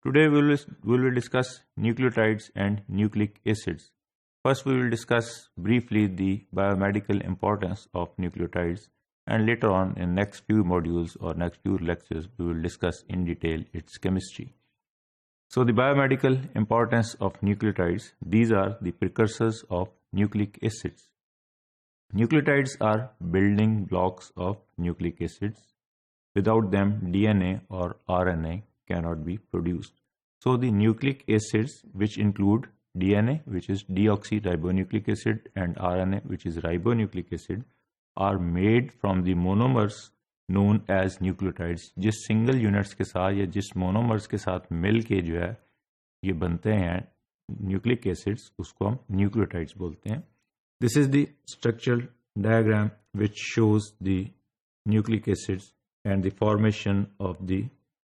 Today we will discuss nucleotides and nucleic acids. First we will discuss briefly the biomedical importance of nucleotides, and later on in next few modules or next few lectures we will discuss in detail its chemistry. So the biomedical importance of nucleotides, these are the precursors of nucleic acids. Nucleotides are building blocks of nucleic acids. Without them, DNA or RNA cannot be produced. So the nucleic acids, which include DNA, which is deoxyribonucleic acid, and RNA, which is ribonucleic acid, are made from the monomers known as nucleotides. जिस single units के साथ या जिस monomers के साथ मिल के जो है ये बनते हैं nucleic acids, उसको हम nucleotides बोलते हैं. This is the structural diagram which shows the nucleic acids and the formation of the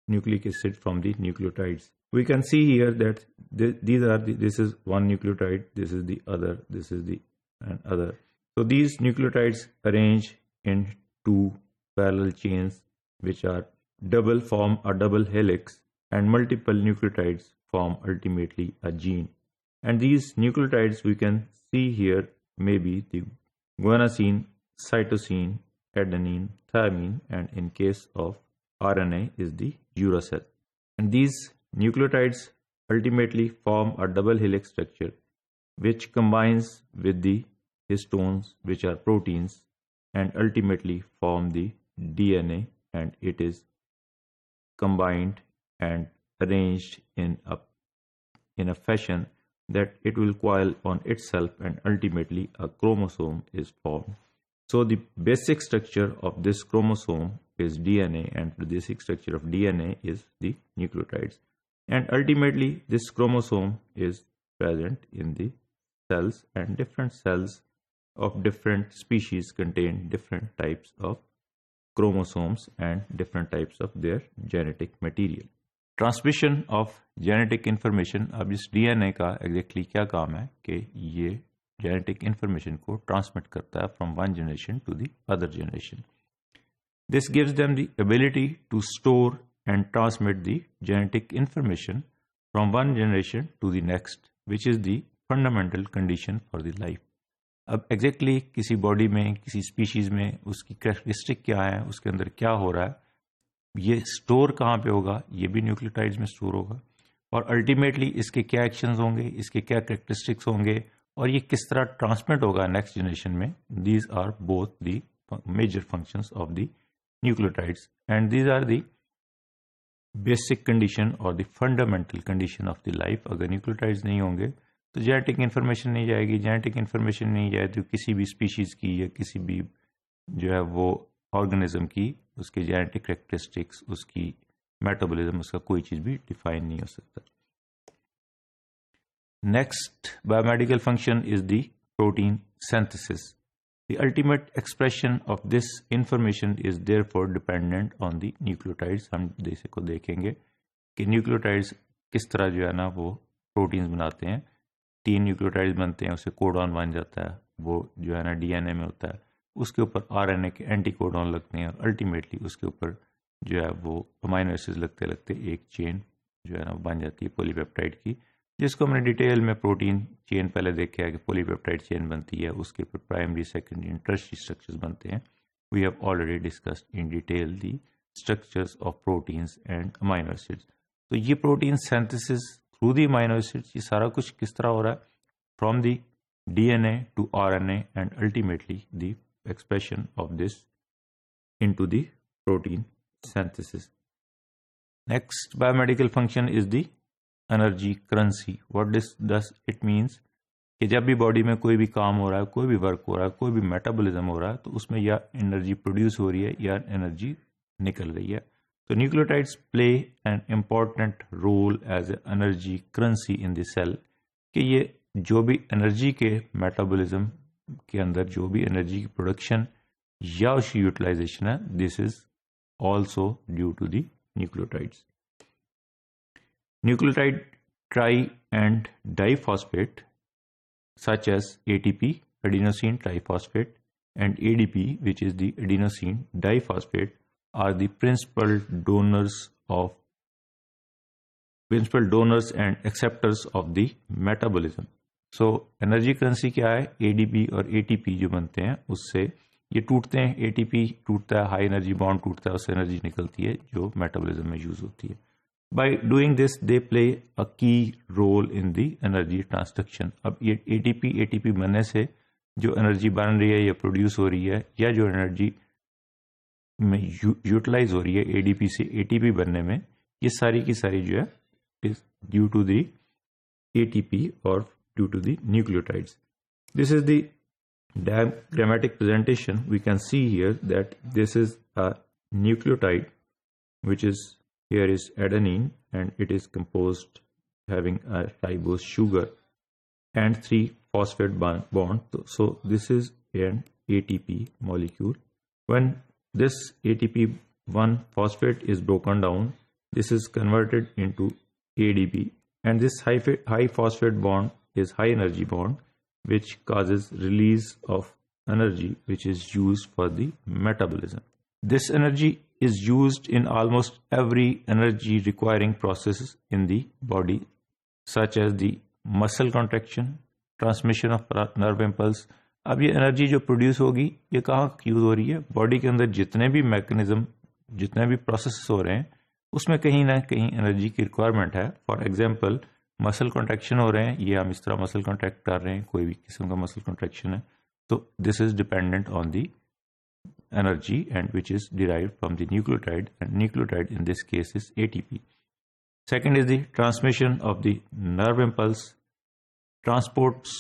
nucleic acid from the nucleotides. We can see here that this is one nucleotide, this is the other, this is the other. So these nucleotides arrange in two parallel chains which are form a double helix, and multiple nucleotides form ultimately a gene. And these nucleotides we can see here may be the guanosine, cytosine, adenine, thymine, and in case of RNA is the uracil. And these nucleotides ultimately form a double helix structure which combines with the histones, which are proteins, and ultimately form the DNA, and it is combined and arranged in a fashion that it will coil on itself, and ultimately a chromosome is formed. So the basic structure of this chromosome is DNA, and the basic structure of DNA is the nucleotides. And ultimately this chromosome is present in the cells, and different cells of different species contain different types of chromosomes and different types of their genetic material. Transmission of genetic information. अब इस DNA का exactly क्या काम है कि ये genetic information को transmit करता है from one generation to the other generation. This gives them the ability to store and transmit the genetic information from one generation to the next, which is the fundamental condition for the life. अब exactly किसी body में, किसी species में उसकी characteristic क्या है, उसके अंदर क्या हो रहा है, ये स्टोर कहाँ पे होगा, ये भी न्यूक्लियोटाइड्स में स्टोर होगा, और अल्टीमेटली इसके क्या एक्शंस होंगे, इसके क्या कैरेक्टरिस्टिक्स होंगे, और ये किस तरह ट्रांसमिट होगा नेक्स्ट जनरेशन में. These are both the major functions of the nucleotides, and these are the basic condition और the fundamental condition of the life. अगर न्यूक्लियोटाइड्स नहीं होंगे तो जेनेटिक इन्फॉर्मेशन नहीं जाएगी. जेनेटिक इन्फॉर्मेशन नहीं जाए तो किसी भी स्पीशीज़ की या किसी भी जो है वो ऑर्गेनिज्म की उसके जेनेटिक कैरेक्टरिस्टिक्स, उसकी मेटाबॉलिज्म, उसका कोई चीज़ भी डिफाइन नहीं हो सकता. Next biomedical function is the protein synthesis. The ultimate expression of this information is therefore dependent on the nucleotides. हम जैसे को देखेंगे कि न्यूक्लियोटाइड्स किस तरह जो है ना वो प्रोटीन्स बनाते हैं. 3 न्यूक्लियोटाइड्स बनते हैं, उससे कोडॉन बन जाता है, वो जो है ना डीएनए में होता है, उसके ऊपर आरएनए के एंटीकोडॉन लगते हैं, और अल्टीमेटली उसके ऊपर जो है वो अमाइनो एसिड्स लगते लगते एक चेन जो है ना बन जाती है पॉलीपेप्टाइड की, जिसको हमने डिटेल में प्रोटीन चेन पहले देखा है कि पॉलीपेप्टाइड चेन बनती है, उसके ऊपर primary, secondary and tertiary structures बनते हैं. We have already discussed in detail the structures of proteins and amino acids. तो ये protein synthesis through the amino acids, ये सारा कुछ किस तरह हो रहा है, from the DNA to RNA, and ultimately the expression of this into the protein synthesis. Next biomedical function is the energy currency. What does it means कि जब भी बॉडी में कोई भी काम हो रहा है, कोई भी वर्क हो रहा है, कोई भी मेटाबॉलिज्म हो रहा है, तो उसमें या एनर्जी प्रोड्यूस हो रही है या एनर्जी निकल रही है. तो nucleotides play an important role as a energy currency in the cell, कि ये जो भी एनर्जी के मेटाबॉलिज्म के अंदर जो भी एनर्जी की प्रोडक्शन या उसकी यूटिलाइजेशन है, this is also due to the nucleotides. Nucleotide tri and diphosphate such as ATP, adenosine triphosphate, and ADP, which is the adenosine diphosphate, are the principal donors of principal donors and acceptors of the metabolism. So energy currency क्या है? ADP और ATP जो बनते हैं उससे ये टूटते हैं. ATP टूटता है, हाई एनर्जी बॉन्ड टूटता है, उससे एनर्जी निकलती है जो मेटाबॉलिज्म में यूज होती है. By doing this, they play a key role in the energy transduction. अब ये ATP बनने से जो एनर्जी बन रही है या प्रोड्यूस हो रही है या जो एनर्जी में यूटिलाइज हो रही है ADP से ATP बनने में, ये सारी की सारी जो है is due to the ATP or due to the nucleotides. This is the diagrammatic presentation. We can see here that this is a nucleotide, which is here is adenine, and it is composed having a ribose sugar and 3 phosphate bond. So this is an ATP molecule. When this ATP1 phosphate is broken down, this is converted into ADP, and this high phosphate bond is high energy bond, which causes release of energy which is used for the metabolism. This energy is used in almost every energy requiring processes in the body, such as the muscle contraction, transmission of nerve impulse. अब ये energy जो produce होगी ये कहाँ use हो रही है? Body के अंदर जितने भी मैकेनिज्म, जितने भी प्रोसेस हो रहे हैं उसमें कहीं ना कहीं एनर्जी की रिक्वायरमेंट है. फॉर एग्जांपल मसल कॉन्ट्रैक्शन हो रहे हैं, ये हम इस तरह मसल कॉन्ट्रैक्ट कर रहे हैं, कोई भी किस्म का मसल कॉन्ट्रैक्शन है, तो this is dependent on the energy and which is derived from the nucleotide, and nucleotide in this case is ATP. Second is the transmission of the nerve impulse, transports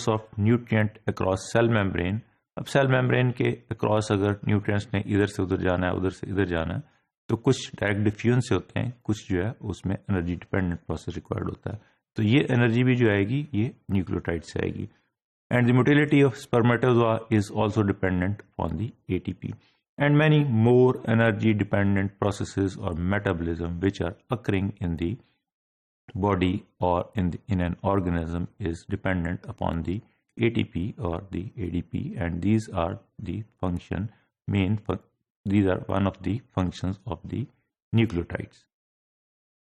of nutrient across cell membrane. अब cell membrane के across अगर nutrients ने इधर से उधर जाना है, उधर से इधर जाना है, तो कुछ डायरेक्ट डिफ्यूजन से होते हैं, कुछ जो है उसमें एनर्जी डिपेंडेंट प्रोसेस रिक्वायर्ड होता है. तो ये एनर्जी भी जो आएगी ये न्यूक्लियोटाइड से आएगी. And the motility of spermatozoa is also dependent on the ATP, and many more energy dependent processes or metabolism which are occurring in the body or in an organism is dependent upon the ATP or the ADP, and these are one of the functions of the nucleotides.